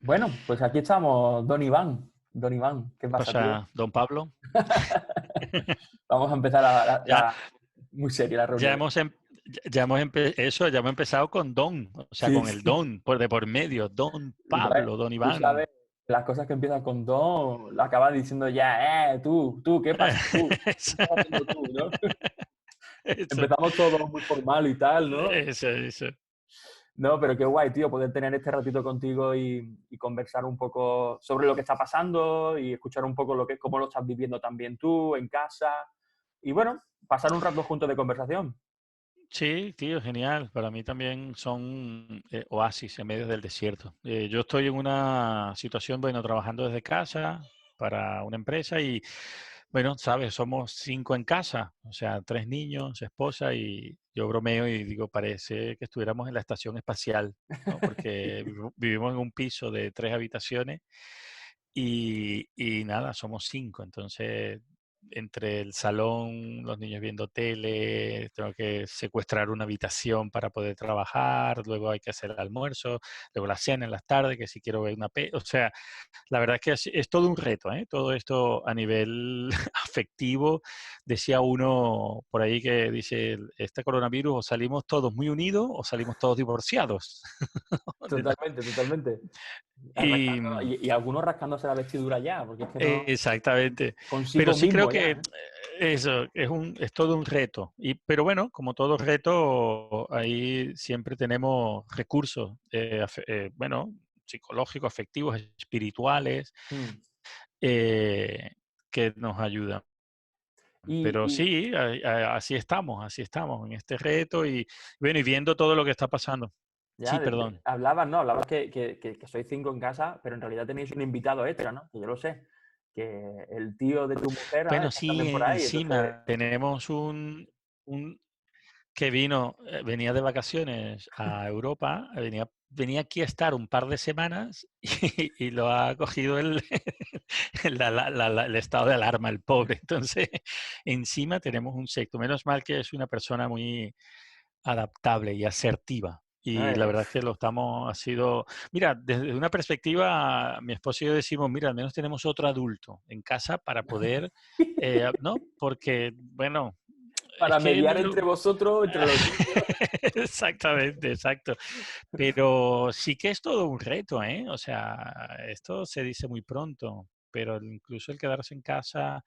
Bueno, pues aquí estamos, Don Iván. Don Iván, ¿qué ¿Qué pasa, tío? pasa, don Pablo? Vamos a empezar Ya, muy seria la ya reunión. hemos, ya hemos empezado con don, o sea, Sí, con el sí. don por de por medio, don Entonces, Pablo, don tú sabes, Iván. las cosas que empiezan con Don, lo acabas diciendo ya, tú, ¿qué pasa tú? ¿Qué Eso, estás haciendo tú, no? eso, Empezamos todo muy formal y tal, ¿no? eso. No, pero qué guay, tío, poder tener este ratito contigo y conversar un poco sobre lo que está pasando y escuchar un poco cómo lo estás viviendo también tú en casa. Y bueno, pasar un rato juntos de conversación. Sí, tío, genial. Para mí también son oasis en medio del desierto. Yo estoy en una situación, bueno, trabajando desde casa para una empresa y, bueno, sabes, somos 5 en casa, o sea, 3 niños, esposa y yo bromeo y digo, parece que estuviéramos en la estación espacial, ¿no? Porque vivimos en un piso de 3 habitaciones y nada, somos 5. Entonces entre el salón, los niños viendo tele, tengo que secuestrar una habitación para poder trabajar, luego hay que hacer el almuerzo, luego la cena en las tardes, que si quiero ver o sea, la verdad es que es todo un reto, ¿eh? Todo esto a nivel afectivo. Decía uno por ahí que dice, este coronavirus o salimos todos muy unidos o salimos todos divorciados. Totalmente, totalmente. Y Y algunos rascándose la vestidura ya, porque es que no, exactamente. Pero consigo sí creo mismo ya, que ¿eh? eso es todo un reto. Pero bueno, como todo reto, ahí siempre tenemos recursos, bueno, psicológicos, afectivos, espirituales, Mm. eh, que nos ayudan. Pero Y sí, así estamos en este reto y bueno, y viendo todo lo que está pasando. ya, Sí, perdón. hablabas, ¿no? Hablabas que sois 5 en casa, pero en realidad tenéis un invitado extra, ¿no? Que yo lo sé, que el tío de tu mujer, ¿no? Bueno, Está sí, también por ahí, entonces, encima tenemos un que vino, venía de vacaciones a Europa, venía aquí a estar un par de semanas y lo ha cogido el estado de alarma, el pobre. Entonces, encima tenemos un sexto. Menos mal que es una persona muy adaptable y asertiva. Y la ¿no? verdad es que lo estamos, ha sido, mira, desde una perspectiva, mi esposo y yo decimos, mira, al menos tenemos otro adulto en casa para poder, ¿no? Porque, bueno, es Para que mediar entre vosotros, entre los niños. exactamente, exacto. Pero sí que es todo un reto, ¿eh? O sea, esto se dice muy pronto, pero incluso el quedarse en casa,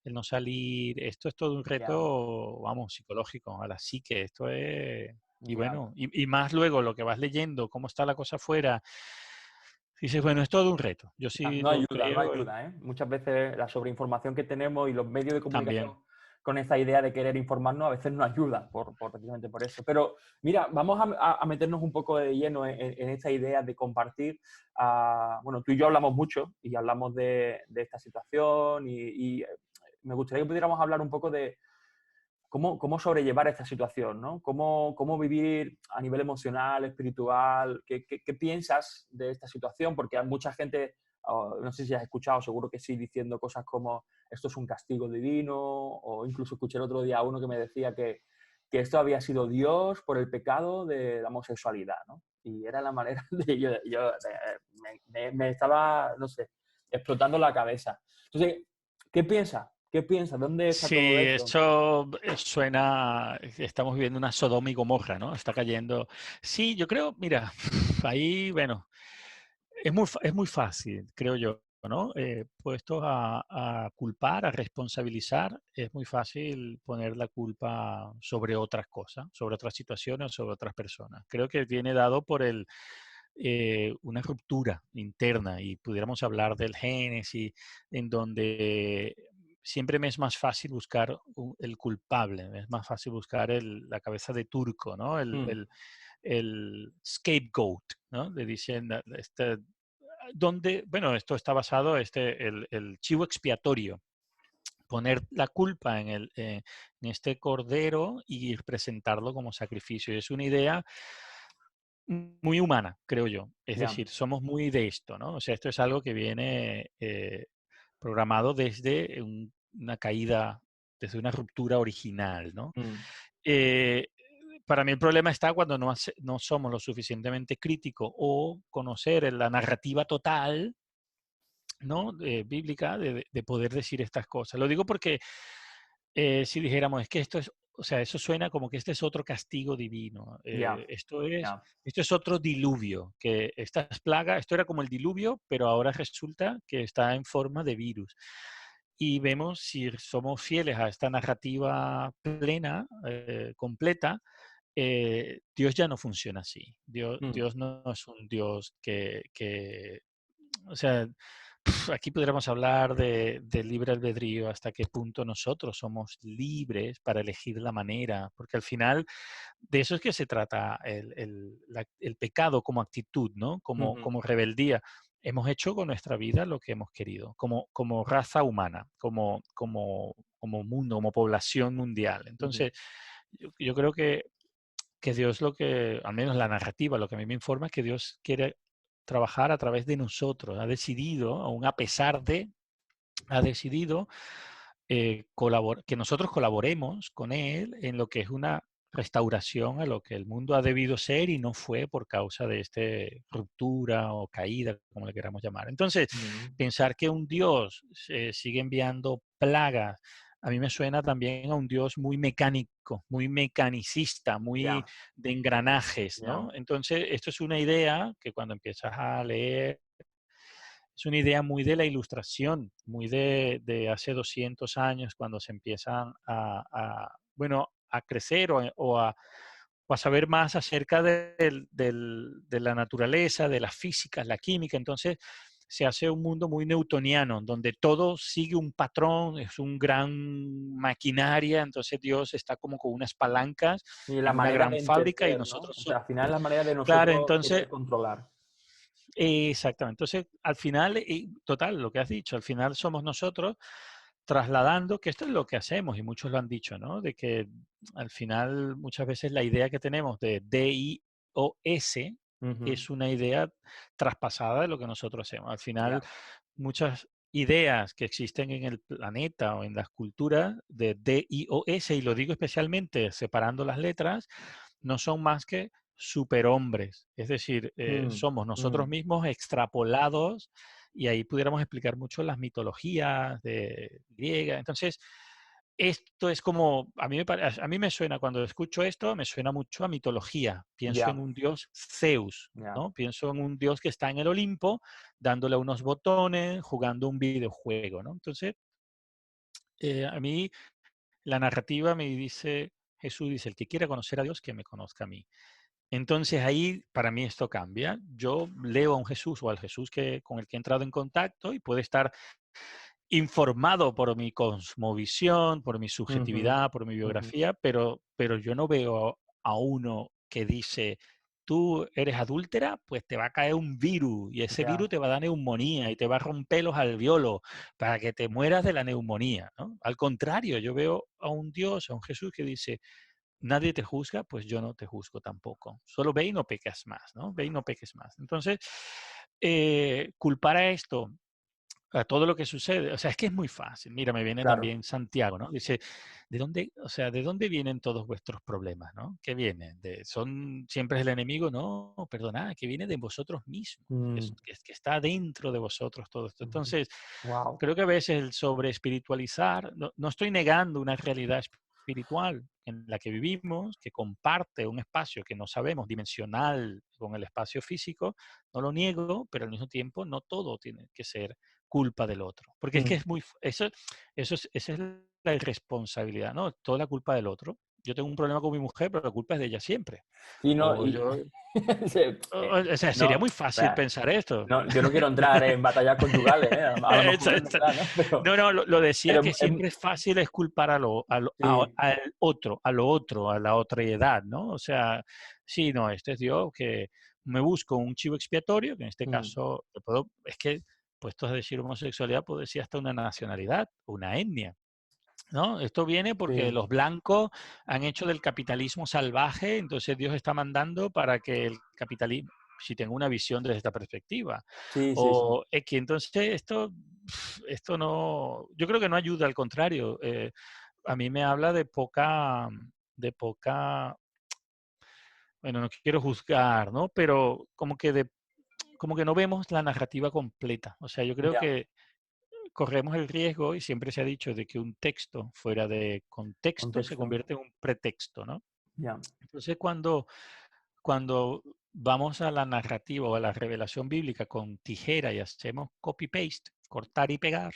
el no salir, esto es todo un Ya, reto, vamos, psicológico, a la psique, esto es... Y ya. bueno, y más luego lo que vas leyendo, cómo está la cosa afuera, dices, bueno, es todo un reto. Yo sí No lo ayuda, no creo ayuda, ¿eh? Muchas veces la sobreinformación que tenemos y los medios de también. comunicación con esta idea de querer informarnos a veces no ayuda precisamente por eso. Pero mira, vamos a meternos un poco de lleno en esta idea de compartir. Bueno, tú y yo hablamos mucho y hablamos de esta situación y me gustaría que pudiéramos hablar un poco de cómo sobrellevar esta situación, ¿no? Cómo vivir a nivel emocional, espiritual, qué piensas de esta situación, porque hay mucha gente, no sé si has escuchado, seguro que sí, diciendo cosas como esto es un castigo divino, o incluso escuché el otro día a uno que me decía que esto había sido Dios por el pecado de la homosexualidad, ¿no? Y era la manera de me estaba, no sé, explotando la cabeza. Entonces, ¿qué piensas? ¿Qué piensas? ¿Dónde está Sí, todo esto? eso suena, estamos viviendo una Sodoma y Gomorra, ¿no? Está cayendo. Sí, yo creo, mira, ahí, bueno, es muy fácil, creo yo, ¿no? Puestos a culpar, a responsabilizar, es muy fácil poner la culpa sobre otras cosas, sobre otras situaciones, sobre otras personas. Creo que viene dado por una ruptura interna y pudiéramos hablar del Génesis, en donde siempre me es más fácil buscar el culpable, es más fácil buscar la cabeza de turco, ¿no? Mm, El scapegoat, ¿no? Le dicen, donde, bueno, esto está basado, el chivo expiatorio, poner la culpa en este cordero y presentarlo como sacrificio. Y es una idea muy humana, creo yo. Es ya. decir, somos muy de esto, ¿no? O sea, esto es algo que viene programado desde una caída, desde una ruptura original, ¿no? Mm, Eh, para mí el problema está cuando no somos lo suficientemente críticos o conocer la narrativa total, ¿no? Bíblica de poder decir estas cosas. Lo digo porque si dijéramos, es que esto es, o sea, eso suena como que este es otro castigo divino. Ya, ya. Esto es otro diluvio, que estas plagas, esto era como el diluvio, pero ahora resulta que está en forma de virus. Y vemos si somos fieles a esta narrativa plena, completa, Dios ya no funciona así. Mm, Dios no es un Dios o sea, aquí podríamos hablar de libre albedrío, hasta qué punto nosotros somos libres para elegir la manera, porque al final de eso es que se trata el pecado como actitud, ¿no? ujú, Como rebeldía. Hemos hecho con nuestra vida lo que hemos querido, como raza humana, como mundo, como población mundial. ujú. Entonces, yo creo que Dios al menos la narrativa, lo que a mí me informa es que Dios quiere trabajar a través de nosotros. Ha decidido, aún a pesar de, ha decidido que nosotros colaboremos con Él en lo que es una restauración a lo que el mundo ha debido ser y no fue por causa de esta ruptura o caída, como le queramos llamar. Entonces, Mm, pensar que un Dios sigue enviando plagas, a mí me suena también a un Dios muy mecánico, muy mecanicista, muy ya, de engranajes, ya. ¿no? Entonces, esto es una idea que cuando empiezas a leer es una idea muy de la ilustración, muy de hace 200 años, cuando se empiezan bueno, a crecer o a saber más acerca de la naturaleza, de las físicas, la química. Entonces, se hace un mundo muy newtoniano, donde todo sigue un patrón, es un gran maquinaria, entonces Dios está como con unas palancas Y la en una manera de gran fábrica y entender, ¿no? nosotros O sea, somos. al final la manera de Claro, nosotros entonces querer controlar. exactamente. Entonces, al final, y total, lo que has dicho, al final somos nosotros trasladando, que esto es lo que hacemos y muchos lo han dicho, ¿no? De que al final muchas veces la idea que tenemos de DIOS Ujú, es una idea traspasada de lo que nosotros hacemos. Al final, ya, muchas ideas que existen en el planeta o en las culturas de DIOS, y lo digo especialmente separando las letras, no son más que superhombres. Es decir, mm, somos nosotros mm, mismos extrapolados y ahí pudiéramos explicar mucho las mitologías de griega. Entonces, esto es como, a mí me suena, cuando escucho esto, me suena mucho a mitología. Pienso en ya, un dios Zeus, ya. ¿no? Pienso en un dios que está en el Olimpo, dándole unos botones, jugando un videojuego, ¿no? Entonces, a mí la narrativa me dice, Jesús dice, el que quiera conocer a Dios, que me conozca a mí. Entonces ahí para mí esto cambia. Yo leo a un Jesús o al Jesús con el que he entrado en contacto y puede estar informado por mi cosmovisión, por mi Ujú, subjetividad, por mi ujú, biografía, pero yo no veo a uno que dice, tú eres adúltera, pues te va a caer un virus y ese virus ya. te va a dar neumonía y te va a romper los alveolos para que te mueras de la neumonía, ¿no? Al contrario, yo veo a un Dios, a un Jesús que dice, nadie te juzga, pues yo no te juzgo tampoco. Solo ve y no peques más, ¿no? Ve y no peques más. Entonces, culpar a esto, a todo lo que sucede, o sea, es que es muy fácil. Mira, me viene Claro. también Santiago, ¿no? Dice, ¿de dónde, o sea, de dónde vienen todos vuestros problemas, ¿no? ¿Qué vienen? ¿Son siempre el enemigo? No, perdona, que viene de vosotros mismos, Mm, que está dentro de vosotros todo esto. Entonces, wow. creo que a veces el sobre espiritualizar, no estoy negando una realidad espiritual en la que vivimos, que comparte un espacio que no sabemos, dimensional con el espacio físico, no lo niego, pero al mismo tiempo no todo tiene que ser culpa del otro. Porque es que Mm. es esa es la irresponsabilidad, ¿no? Toda la culpa del otro. Yo tengo un problema con mi mujer, pero la culpa es de ella siempre. Sí, no, O y yo, sí, o sea, sería no, muy fácil vea, pensar esto. no, yo no quiero entrar en batallas conyugales, ¿eh? A lo mejor es Exacto. verdad, ¿no? No, no, lo decía Pero que siempre es fácil es culpar sí, al otro, a lo otro, a la otredad, ¿no? O sea, sí, no, este es Dios que me busco un chivo expiatorio, que en este mm, caso, es que, puestos a decir homosexualidad, puedo decir hasta una nacionalidad, una etnia, ¿no? Esto viene porque sí, los blancos han hecho del capitalismo salvaje, entonces Dios está mandando para que el capitalismo, si tengo una visión desde esta perspectiva, sí, sí, sí. o es que entonces esto no, yo creo que no ayuda, al contrario, a mí me habla de poca bueno, no quiero juzgar, ¿no? Pero como que no vemos la narrativa completa. O sea, yo creo Ya, que corremos el riesgo, y siempre se ha dicho, de que un texto fuera de contexto se contexto. convierte en un pretexto, ¿no? Ya. Entonces, cuando vamos a la narrativa o a la revelación bíblica con tijera y hacemos copy-paste, cortar y pegar,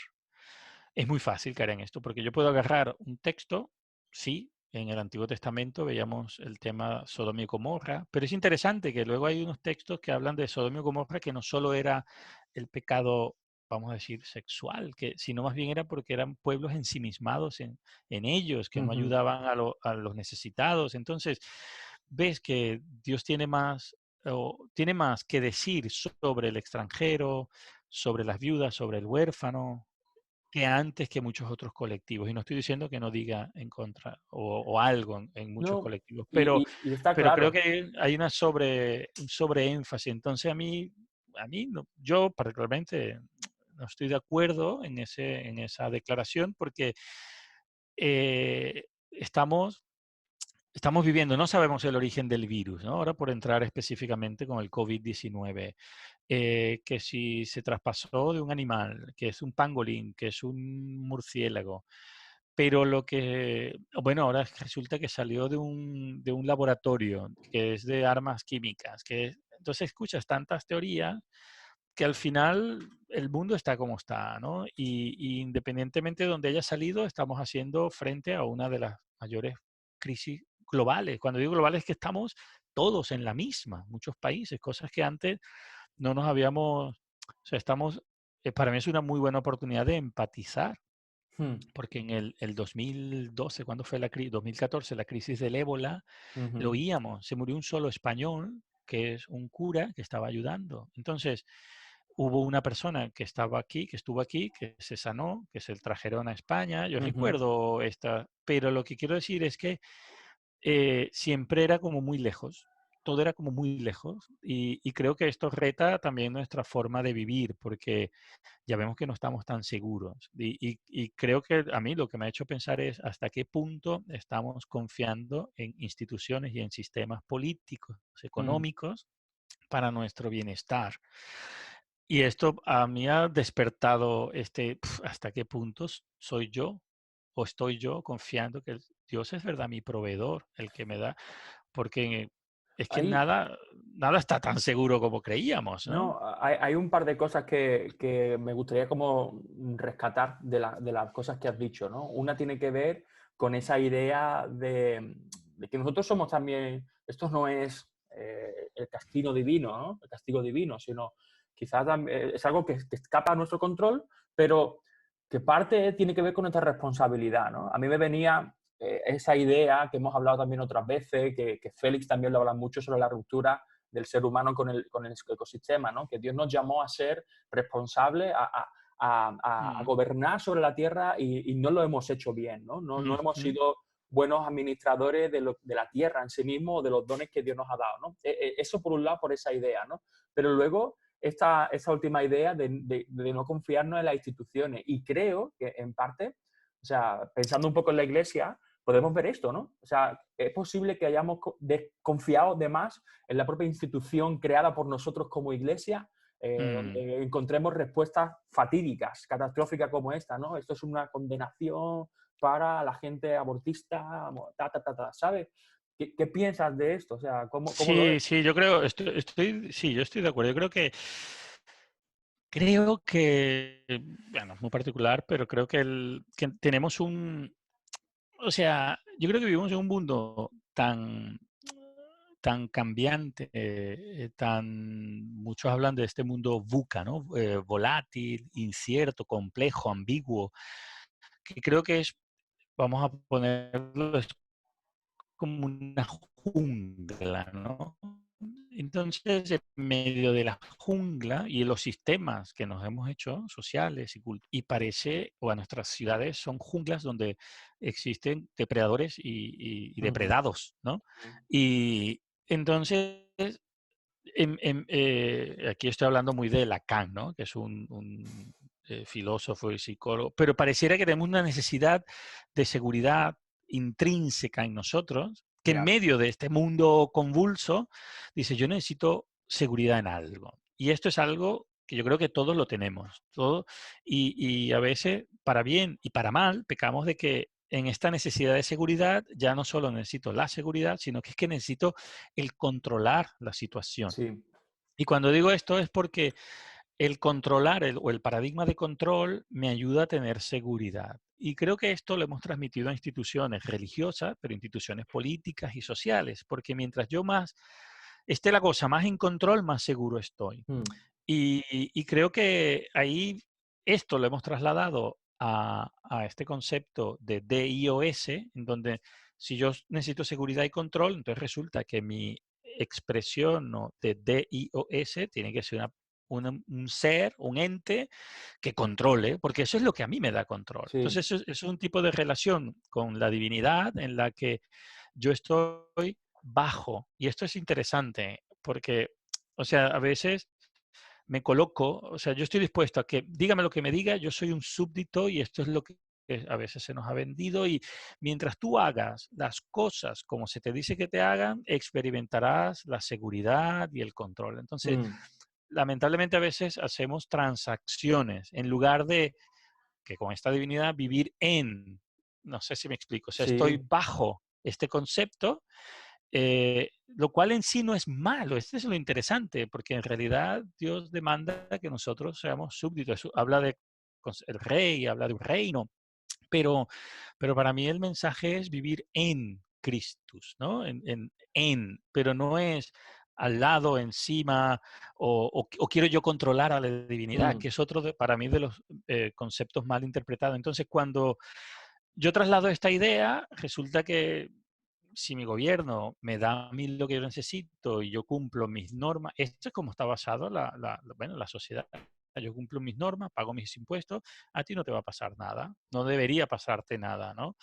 es muy fácil caer en esto, porque yo puedo agarrar un texto, sí, en el Antiguo Testamento veíamos el tema Sodoma y Gomorra, pero es interesante que luego hay unos textos que hablan de Sodoma y Gomorra que no solo era el pecado, vamos a decir, sexual, sino más bien era porque eran pueblos ensimismados en ellos, que no Ujú. ayudaban a los necesitados. Entonces, ves que Dios tiene más que decir sobre el extranjero, sobre las viudas, sobre el huérfano, que antes que muchos otros colectivos. Y no estoy diciendo que no diga en contra o algo en muchos No, colectivos, y está pero creo claro. que hay un sobreénfasis. Entonces a mí no, yo particularmente no estoy de acuerdo en esa declaración porque estamos viviendo, no sabemos el origen del virus, ¿no? Ahora por entrar específicamente con el COVID-19, que si se traspasó de un animal, que es un pangolín, que es un murciélago, pero bueno, ahora resulta que salió de un laboratorio, que es de armas químicas, entonces escuchas tantas teorías que al final el mundo está como está, ¿no? Y independientemente de donde haya salido, estamos haciendo frente a una de las mayores crisis globales. Cuando digo globales es que estamos todos en la misma, muchos países, cosas que antes no nos habíamos, o sea, para mí es una muy buena oportunidad de empatizar, Mm, porque en el 2012, cuando fue 2014, la crisis del ébola, lo ujú, oíamos, se murió un solo español, que es un cura que estaba ayudando. Entonces, hubo una persona que estaba aquí, que estuvo aquí, que se sanó, que se trajeron a España. Yo ujú, recuerdo pero lo que quiero decir es que siempre era como muy lejos, todo era como muy lejos y creo que esto reta también nuestra forma de vivir porque ya vemos que no estamos tan seguros y creo que a mí lo que me ha hecho pensar es hasta qué punto estamos confiando en instituciones y en sistemas políticos, mm. económicos para nuestro bienestar. Y esto a mí ha despertado hasta qué puntos soy yo o estoy yo confiando que Dios es verdad mi proveedor, el que me da, porque es que Ahí, nada está tan seguro como creíamos, ¿no? no, hay un par de cosas que me gustaría como rescatar de las cosas que has dicho, ¿no? Una tiene que ver con esa idea de que nosotros somos también, esto no es el castigo divino, ¿no? El castigo divino, sino quizás es algo que escapa a nuestro control, pero que parte tiene que ver con nuestra responsabilidad, ¿no? A mí me venía esa idea que hemos hablado también otras veces, que Félix también lo habla mucho sobre la ruptura del ser humano con el ecosistema, ¿no? Que Dios nos llamó a ser responsables, a Mm, gobernar sobre la tierra y no lo hemos hecho bien, ¿no? No hemos ujú. sido buenos administradores de la tierra en sí mismo o de los dones que Dios nos ha dado, ¿no? Eso por un lado, por esa idea, ¿no? Pero luego esa última idea de no confiarnos en las instituciones y creo que en parte, o sea, pensando un poco en la iglesia, podemos ver esto, ¿no? O sea, es posible que hayamos confiado de más en la propia institución creada por nosotros como iglesia, Mm. donde encontremos respuestas fatídicas, catastróficas como esta, ¿no? Esto es una condenación para la gente abortista, ¿sabes? ¿Qué piensas de esto? O sea, ¿cómo lo Sí, ves? sí, yo creo, sí, yo estoy de acuerdo. Yo creo que, bueno, es muy particular, pero creo que tenemos o sea, yo creo que vivimos en un mundo tan cambiante, muchos hablan de este mundo VUCA, ¿no? Volátil, incierto, complejo, ambiguo, que creo que vamos a ponerlo, es como una jungla, ¿no? Entonces, en medio de la jungla y de los sistemas que nos hemos hecho sociales y parece, o a nuestras ciudades son junglas donde existen depredadores y Ujú, depredados, ¿no? ujú, Y entonces, aquí estoy hablando muy de Lacan, ¿no? Que es un filósofo y psicólogo, pero pareciera que tenemos una necesidad de seguridad intrínseca en nosotros que en Ya. medio de este mundo convulso, dice, yo necesito seguridad en algo. Y esto es algo que yo creo que todos lo tenemos. Y a veces, para bien y para mal, pecamos de que en esta necesidad de seguridad ya no solo necesito la seguridad, sino que es que necesito el controlar la situación. Sí, Y cuando digo esto es porque el controlar o el paradigma de control me ayuda a tener seguridad. Y creo que esto lo hemos transmitido a instituciones religiosas, pero instituciones políticas y sociales, porque mientras yo más esté la cosa más en control, más seguro estoy. mm, Y creo que ahí esto lo hemos trasladado a este concepto de DIOS, en donde si yo necesito seguridad y control, entonces resulta que mi expresión, ¿no?, de DIOS tiene que ser un ser, un ente que controle, porque eso es lo que a mí me da control. sí, Entonces, eso es un tipo de relación con la divinidad en la que yo estoy bajo. Y esto es interesante, porque, o sea, a veces me coloco, o sea, yo estoy dispuesto a que dígame lo que me diga, yo soy un súbdito y esto es lo que a veces se nos ha vendido y mientras tú hagas las cosas como se te dice que te hagan, experimentarás la seguridad y el control. Entonces, mm, lamentablemente a veces hacemos transacciones en lugar de que con esta divinidad vivir en, no sé si me explico, o sea, estoy sí, bajo este concepto, lo cual en sí no es malo, esto es lo interesante, porque en realidad Dios demanda que nosotros seamos súbditos, habla de el rey, habla de un reino, pero, pero para mí el mensaje es vivir en Christus, ¿no? Pero no es al lado, encima, o quiero yo controlar a la divinidad, mm, que es otro para mí de los conceptos mal interpretados. Entonces, cuando yo traslado esta idea, resulta que si mi gobierno me da a mí lo que yo necesito y yo cumplo mis normas, esto es como está basado bueno, la sociedad. Yo cumplo mis normas, pago mis impuestos, a ti no te va a pasar nada, no debería pasarte nada, ¿no?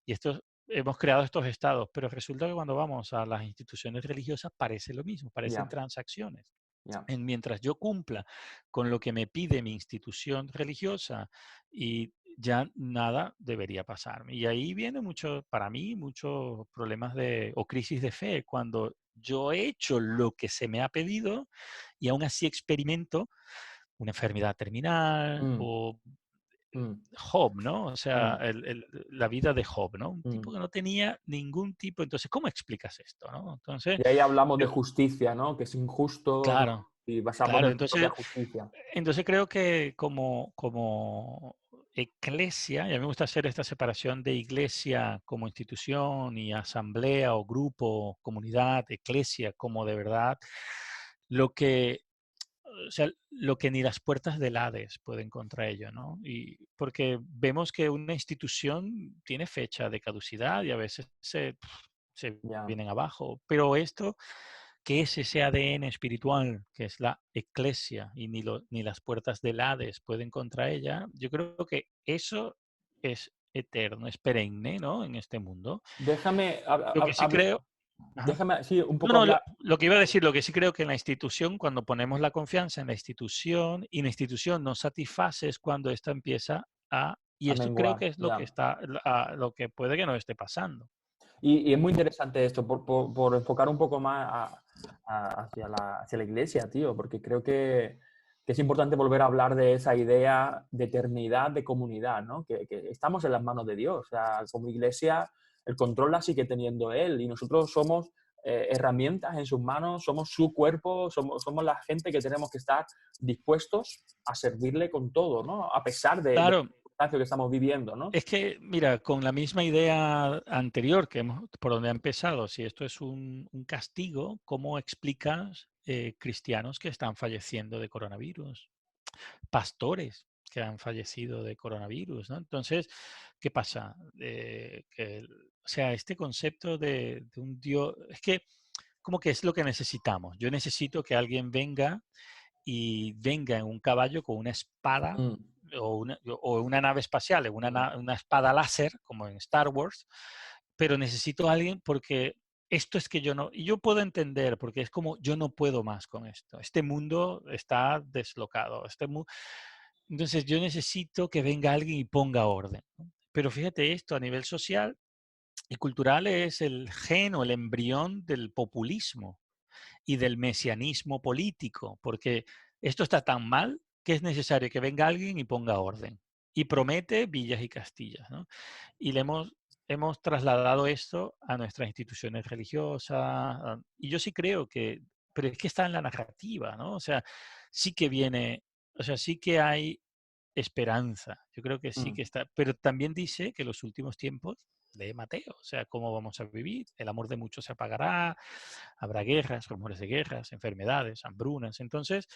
Y esto, hemos creado estos estados, pero resulta que cuando vamos a las instituciones religiosas parece lo mismo, parecen ya, transacciones. ya. Mientras yo cumpla con lo que me pide mi institución religiosa y ya nada debería pasarme. Y ahí viene mucho, para mí, muchos problemas o crisis de fe, cuando yo he hecho lo que se me ha pedido y aún así experimento una enfermedad terminal Mm, o mm, Job, ¿no? O sea, mm, la vida de Job, ¿no? Un tipo mm. que no tenía ningún tipo. Entonces, ¿cómo explicas esto, no? Entonces, Y ahí hablamos de yo- justicia, ¿no? Que es injusto, ¿no? claro, Y basarnos claro. en tu propia Entonces, justicia. Creo que como iglesia, y a mí me gusta hacer esta separación de iglesia como institución y asamblea o grupo, comunidad, iglesia como de verdad, lo que, o sea, lo que ni las puertas del Hades pueden contra ello, ¿no? Y porque vemos que una institución tiene fecha de caducidad y a veces se Ya. vienen abajo, pero esto que es ese ADN espiritual, que es la eclesia, y ni las puertas del Hades pueden contra ella, yo creo que eso es eterno, es perenne, ¿no? En este mundo. Déjame, Lo que sí creo, ajá. déjame, sí, un No, poco no, hablar. lo que iba a decir, lo que sí creo que en la institución, cuando ponemos la confianza en la institución y la institución nos satisface es cuando esta empieza y A esto creo menguar, que es lo que ya. está, lo que puede que nos esté pasando. Y es muy interesante esto, por enfocar un poco más hacia la iglesia, tío, porque creo que es importante volver a hablar de esa idea de eternidad, de comunidad, ¿no? Que estamos en las manos de Dios. O sea, como iglesia, el control la sigue teniendo Él y nosotros somos herramientas en sus manos, somos su cuerpo, somos la gente que tenemos que estar dispuestos a servirle con todo, ¿no? A pesar de Claro, la circunstancia que estamos viviendo, ¿no? es que, mira, con la misma idea anterior por donde ha empezado, si esto es un castigo, ¿cómo explicas cristianos que están falleciendo de coronavirus? Pastores que han fallecido de coronavirus, ¿no? Entonces, ¿qué pasa? O sea, este concepto de un Dios, es que como que es lo que necesitamos. Yo necesito que alguien venga en un caballo con una espada Mm, o una nave espacial, mm, una espada láser, como en Star Wars, pero necesito a alguien porque esto es que yo no, y yo puedo entender, porque es como yo no puedo más con esto. Este mundo está deslocado. Entonces yo necesito que venga alguien y ponga orden, ¿no? Pero fíjate esto a nivel social, Y cultural es el gen o el embrión del populismo y del mesianismo político, porque esto está tan mal que es necesario que venga alguien y ponga orden. Y promete villas y castillas, ¿no? Y hemos trasladado esto a nuestras instituciones religiosas. Y yo sí creo que, pero es que está en la narrativa, ¿no? O sea, sí que viene, o sea, sí que hay esperanza. Yo creo que sí Mm, que está, pero también dice que los últimos tiempos de Mateo, o sea, cómo vamos a vivir, el amor de muchos se apagará, habrá guerras, rumores de guerras, enfermedades, hambrunas. Entonces,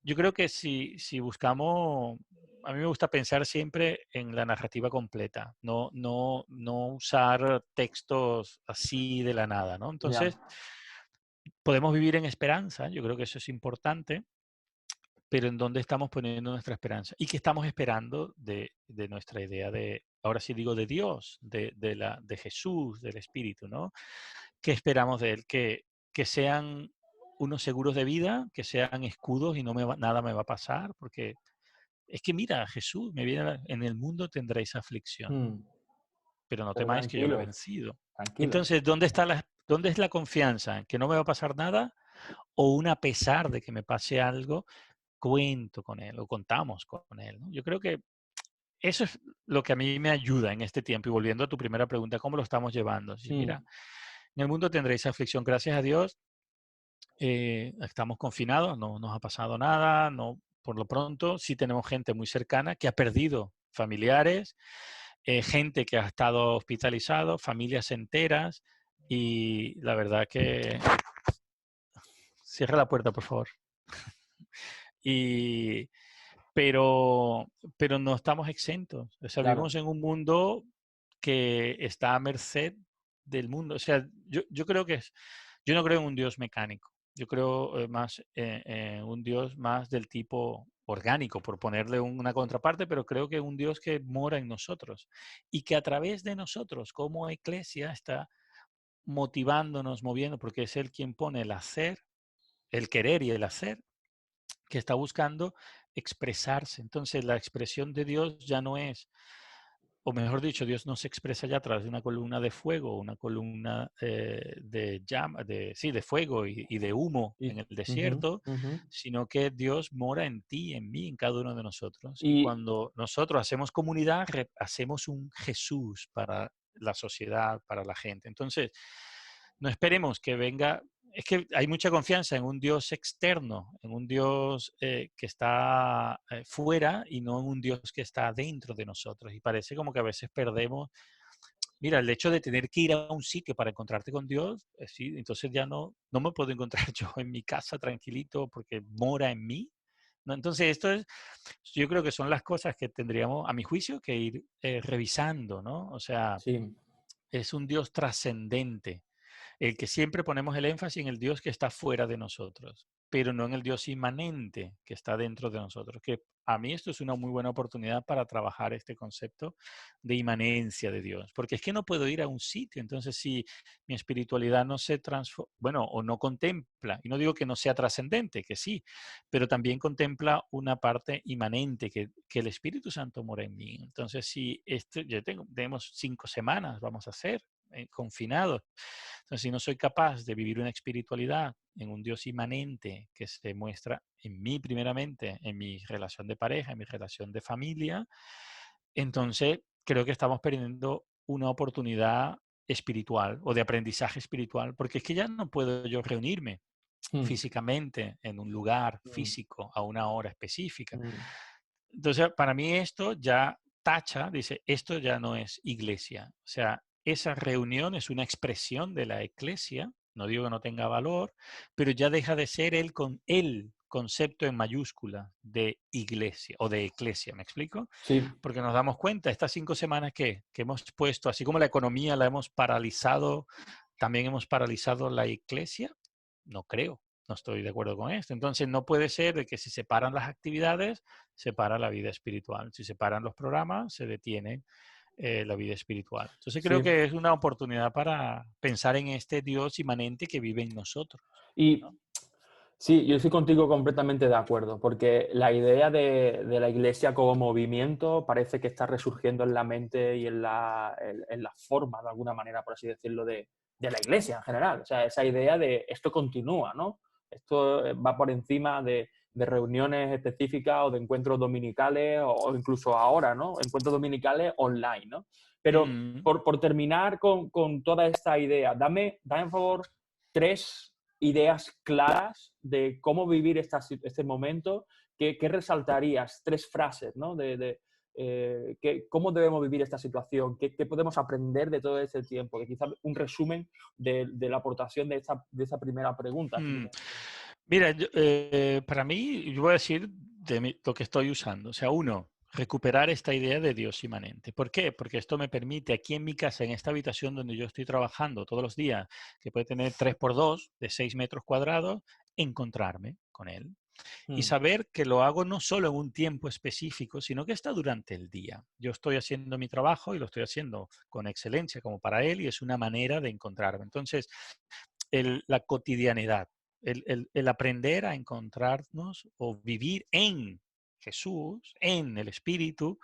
yo creo que si buscamos, a mí me gusta pensar siempre en la narrativa completa, no usar textos así de la nada, ¿no? ya, Entonces, podemos vivir en esperanza, yo creo que eso es importante, pero ¿en dónde estamos poniendo nuestra esperanza? ¿Y qué estamos esperando de nuestra idea de, ahora sí digo, de Dios, de Jesús, del Espíritu, ¿no? ¿Qué esperamos de Él? Que sean unos seguros de vida, que sean escudos y nada me va a pasar, porque es que mira, Jesús, en el mundo tendréis aflicción, mm, pero no pero temáis que yo lo he tranquilos, vencido. tranquilos. Entonces, ¿dónde es la confianza? ¿En que no me va a pasar nada? ¿O un a pesar de que me pase algo, cuento con Él o contamos con Él? ¿No? Yo creo que eso es lo que a mí me ayuda en este tiempo. Y volviendo a tu primera pregunta, ¿cómo lo estamos llevando? Sí, Mm, mira, en el mundo tendréis aflicción, gracias a Dios. Estamos confinados, no nos ha pasado nada, no, por lo pronto sí tenemos gente muy cercana que ha perdido familiares, gente que ha estado hospitalizado, familias enteras y la verdad que cierra la puerta, por favor. Y, pero, pero no estamos exentos. O sea, claro. vivimos en un mundo que está a merced del mundo. O sea, yo creo yo no creo en un Dios mecánico. Yo creo más en un Dios más del tipo orgánico, por ponerle una contraparte, pero creo que un Dios que mora en nosotros y que a través de nosotros, como iglesia, está motivándonos, moviendo, porque es Él quien pone el hacer, el querer y el hacer, que está buscando expresarse. Entonces, la expresión de Dios ya no es, o mejor dicho, Dios no se expresa ya a través de una columna de fuego, una columna de llama, sí, de fuego y de humo Y, en el ujú, desierto, ujú. sino que Dios mora en ti, en mí, en cada uno de nosotros. Y Y cuando nosotros hacemos comunidad, hacemos un Jesús para la sociedad, para la gente. Entonces, no esperemos que venga. Es que hay mucha confianza en un Dios externo, en un Dios que está fuera y no en un Dios que está dentro de nosotros. Y parece como que a veces perdemos. Mira, el hecho de tener que ir a un sitio para encontrarte con Dios, sí, entonces ya no me puedo encontrar yo en mi casa tranquilito porque mora en mí. ¿No? Entonces, yo creo que son las cosas que tendríamos, a mi juicio, que ir revisando, ¿no? O sea, sí, es un Dios trascendente el que siempre ponemos el énfasis en el Dios que está fuera de nosotros, pero no en el Dios inmanente que está dentro de nosotros. Que a mí esto es una muy buena oportunidad para trabajar este concepto de inmanencia de Dios, porque es que no puedo ir a un sitio, entonces si mi espiritualidad no se transforma, bueno, o no contempla, y no digo que no sea trascendente, que sí, pero también contempla una parte inmanente, que el Espíritu Santo mora en mí. Entonces, si tenemos 5 semanas, vamos a hacer confinados. Entonces, si no soy capaz de vivir una espiritualidad en un Dios inmanente que se muestra en mí primeramente, en mi relación de pareja, en mi relación de familia, entonces creo que estamos perdiendo una oportunidad espiritual o de aprendizaje espiritual, porque es que ya no puedo yo reunirme mm, físicamente en un lugar mm, físico a una hora específica. mm, Entonces, para mí esto ya tacha, dice, esto ya no es iglesia. O sea, esa reunión es una expresión de la iglesia, no digo que no tenga valor, pero ya deja de ser el concepto en mayúscula de iglesia o de eclesia, ¿me explico? sí, Porque nos damos cuenta, estas 5 semanas que hemos puesto, así como la economía la hemos paralizado, también hemos paralizado la iglesia, no creo, no estoy de acuerdo con esto. Entonces no puede ser de que si se paran las actividades, se para la vida espiritual. Si se paran los programas, se detiene la vida espiritual. Entonces creo sí. que es una oportunidad para pensar en este Dios inmanente que vive en nosotros. Y ¿No? Sí, yo estoy contigo completamente de acuerdo, porque la idea de la iglesia como movimiento parece que está resurgiendo en la mente y en la forma, de alguna manera, por así decirlo, de la iglesia en general. O sea, esa idea de esto continúa, ¿no? Esto va por encima de reuniones específicas o de encuentros dominicales o incluso ahora, ¿no? Encuentros dominicales online, ¿no? Pero Mm, por terminar con toda esta idea, dame por favor tres ideas claras de cómo vivir este momento. ¿Qué resaltarías? Tres frases, ¿no? ¿Cómo debemos vivir esta situación? ¿Qué podemos aprender de todo este tiempo? Que quizás un resumen de la aportación de esta primera pregunta. mm. Mira, para mí, yo voy a decir lo que estoy usando. O sea, uno, recuperar esta idea de Dios inmanente. ¿Por qué? Porque esto me permite aquí en mi casa, en esta habitación donde yo estoy trabajando todos los días, que puede tener 3 por 2 de 6 metros cuadrados, encontrarme con Él y Mm, saber que lo hago no solo en un tiempo específico, sino que está durante el día. Yo estoy haciendo mi trabajo y lo estoy haciendo con excelencia como para Él y es una manera de encontrarme. Entonces, la cotidianidad, el aprender a encontrarnos o vivir en Jesús, en el Espíritu.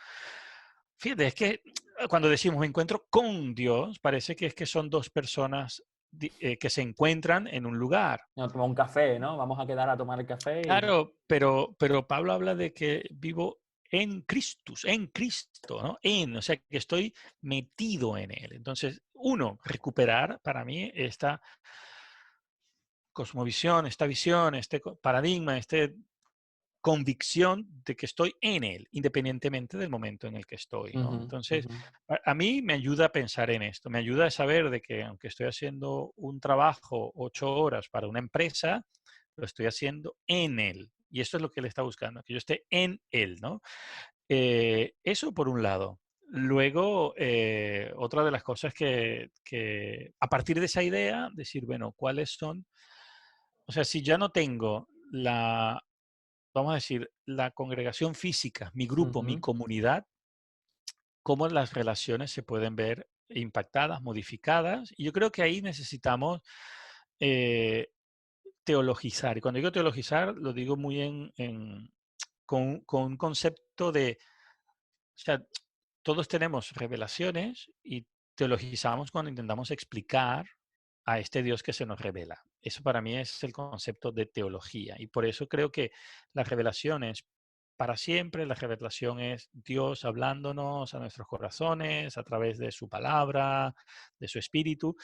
Fíjate, es que cuando decimos me encuentro con Dios, parece que es que son dos personas que se encuentran en un lugar. no, tomar un café, ¿no? Vamos a quedar a tomar el café y... Claro, pero Pablo habla de que vivo en Christus, en Cristo, ¿no? O sea, que estoy metido en Él. Entonces, uno, recuperar para mí esta cosmovisión, esta visión, este paradigma, esta convicción de que estoy en él, independientemente del momento en el que estoy, ¿no? Ujú, Entonces, ujú, a mí me ayuda a pensar en esto, me ayuda a saber de que aunque estoy haciendo un trabajo 8 horas para una empresa, lo estoy haciendo en él. Y esto es lo que él está buscando, que yo esté en él, ¿no? Eso por un lado. Luego, otra de las cosas que a partir de esa idea, decir, bueno, ¿cuáles son? O sea, si ya no tengo vamos a decir, la congregación física, mi grupo, mi ujú, comunidad, cómo las relaciones se pueden ver impactadas, modificadas. Y yo creo que ahí necesitamos eh, teologizar. Y cuando digo teologizar, lo digo muy con un concepto de, o sea, todos tenemos revelaciones y teologizamos cuando intentamos explicar a este Dios que se nos revela. Eso para mí es el concepto de teología. Y por eso creo que la revelación es para siempre. La revelación es Dios hablándonos a nuestros corazones a través de su palabra, de su espíritu.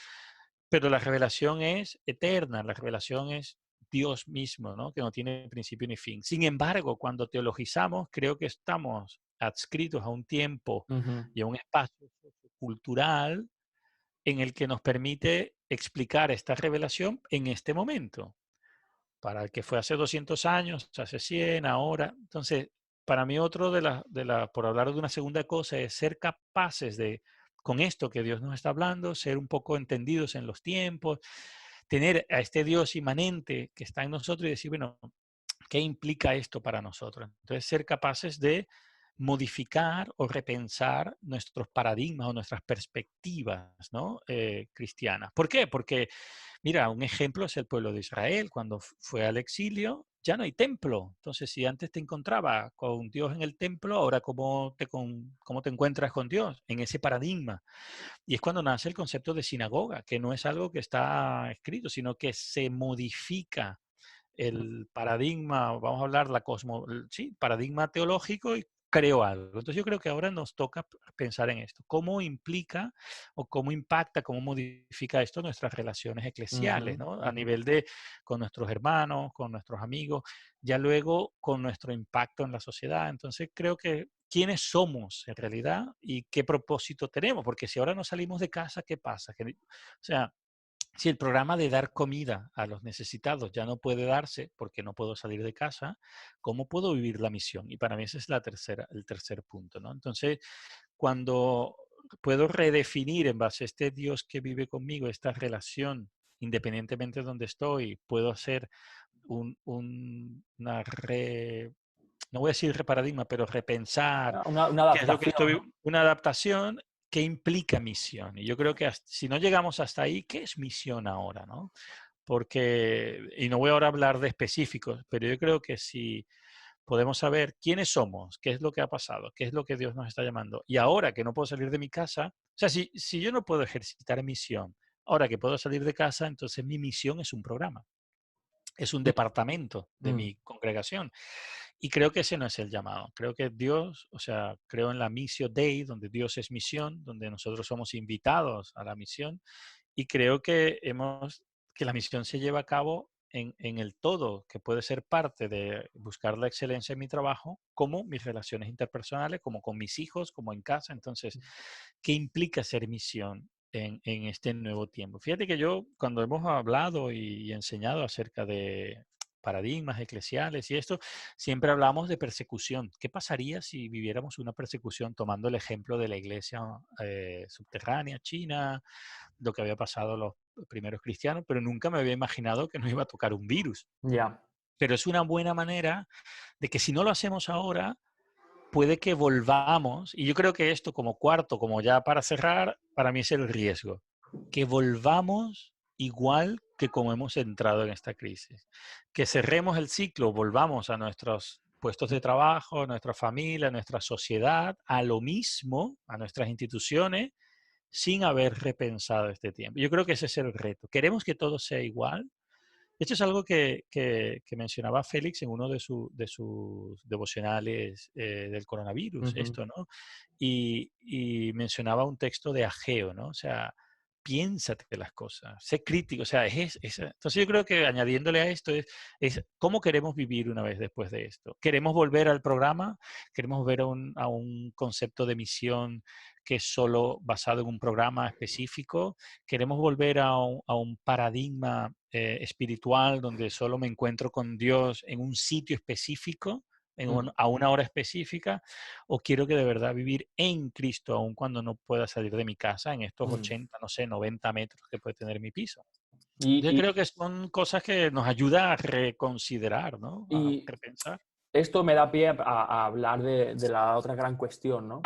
Pero la revelación es eterna. La revelación es Dios mismo, ¿no? Que no tiene principio ni fin. Sin embargo, cuando teologizamos, creo que estamos adscritos a un tiempo ujú. y a un espacio cultural en el que nos permite explicar esta revelación en este momento. Para el que fue hace 200 años, hace 100, ahora. Entonces, para mí otro por hablar de una segunda cosa, es ser capaces de, con esto que Dios nos está hablando, ser un poco entendidos en los tiempos, tener a este Dios inmanente que está en nosotros y decir, bueno, ¿qué implica esto para nosotros? Entonces, ser capaces de modificar o repensar nuestros paradigmas o nuestras perspectivas, ¿no? Cristianas. ¿Por qué? Porque, mira, un ejemplo es el pueblo de Israel. Cuando fue al exilio, ya no hay templo. Entonces, si antes te encontraba con Dios en el templo, ahora cómo te encuentras con Dios en ese paradigma. Y es cuando nace el concepto de sinagoga, que no es algo que está escrito, sino que se modifica el paradigma, vamos a hablar sí, paradigma teológico y creo algo. Entonces yo creo que ahora nos toca pensar en esto. ¿Cómo implica o cómo impacta, cómo modifica esto nuestras relaciones Ujú, eclesiales, ¿no? A ujú. nivel de con nuestros hermanos, con nuestros amigos, ya luego con nuestro impacto en la sociedad. Entonces creo que quiénes somos en realidad y qué propósito tenemos, porque si ahora no salimos de casa, ¿qué pasa? O sea, si el programa de dar comida a los necesitados ya no puede darse porque no puedo salir de casa, ¿cómo puedo vivir la misión? Y para mí ese es el tercer punto, ¿no? Entonces, cuando puedo redefinir en base a este Dios que vive conmigo, esta relación, independientemente de donde estoy, puedo hacer una no voy a decir reparadigma, pero repensar Una qué es lo que adaptación, estoy, ¿no? una adaptación que implica misión. Y yo creo que si no llegamos hasta ahí, ¿qué es misión ahora, no? porque, y no voy ahora a hablar de específicos, pero yo creo que si podemos saber quiénes somos, qué es lo que ha pasado, qué es lo que Dios nos está llamando, y ahora que no puedo salir de mi casa, o sea, si yo no puedo ejercitar misión, ahora que puedo salir de casa, entonces mi misión es un programa, es un departamento de Mm, mi congregación. Y creo que ese no es el llamado. Creo que Dios, o sea, creo en la Missio Dei, donde Dios es misión, donde nosotros somos invitados a la misión. Y creo que la misión se lleva a cabo en el todo, que puede ser parte de buscar la excelencia en mi trabajo, como mis relaciones interpersonales, como con mis hijos, como en casa. Entonces, ¿qué implica ser misión en este nuevo tiempo? Fíjate que yo, cuando hemos hablado y enseñado acerca de paradigmas eclesiales y esto, siempre hablamos de persecución. ¿Qué pasaría si viviéramos una persecución tomando el ejemplo de la iglesia subterránea, China, lo que había pasado a los primeros cristianos? Pero nunca me había imaginado que nos iba a tocar un virus. ya. Pero es una buena manera de que si no lo hacemos ahora, puede que volvamos, y yo creo que esto como cuarto, como ya para cerrar, para mí es el riesgo, que volvamos igual que como hemos entrado en esta crisis, que cerremos el ciclo, volvamos a nuestros puestos de trabajo, a nuestra familia, a nuestra sociedad, a lo mismo, a nuestras instituciones, sin haber repensado este tiempo. Yo creo que ese es el reto. Queremos que todo sea igual. Esto es algo que mencionaba Félix en uno de sus devocionales del coronavirus, Ujú, esto, ¿no? Y mencionaba un texto de Ageo, ¿no? O sea, piénsate las cosas, sé crítico, o sea, entonces yo creo que añadiéndole a esto es cómo queremos vivir una vez después de esto. ¿Queremos volver al programa? ¿Queremos volver a un concepto de misión que es solo basado en un programa específico? ¿Queremos volver a un paradigma espiritual donde solo me encuentro con Dios en un sitio específico, mm, a una hora específica? ¿O quiero que de verdad vivir en Cristo aun cuando no pueda salir de mi casa en estos mm. 80, no sé, 90 metros que puede tener mi piso? Y, Yo y, creo que son cosas que nos ayudan a reconsiderar, ¿no? A y repensar. esto me da pie a hablar de la otra gran cuestión, ¿no?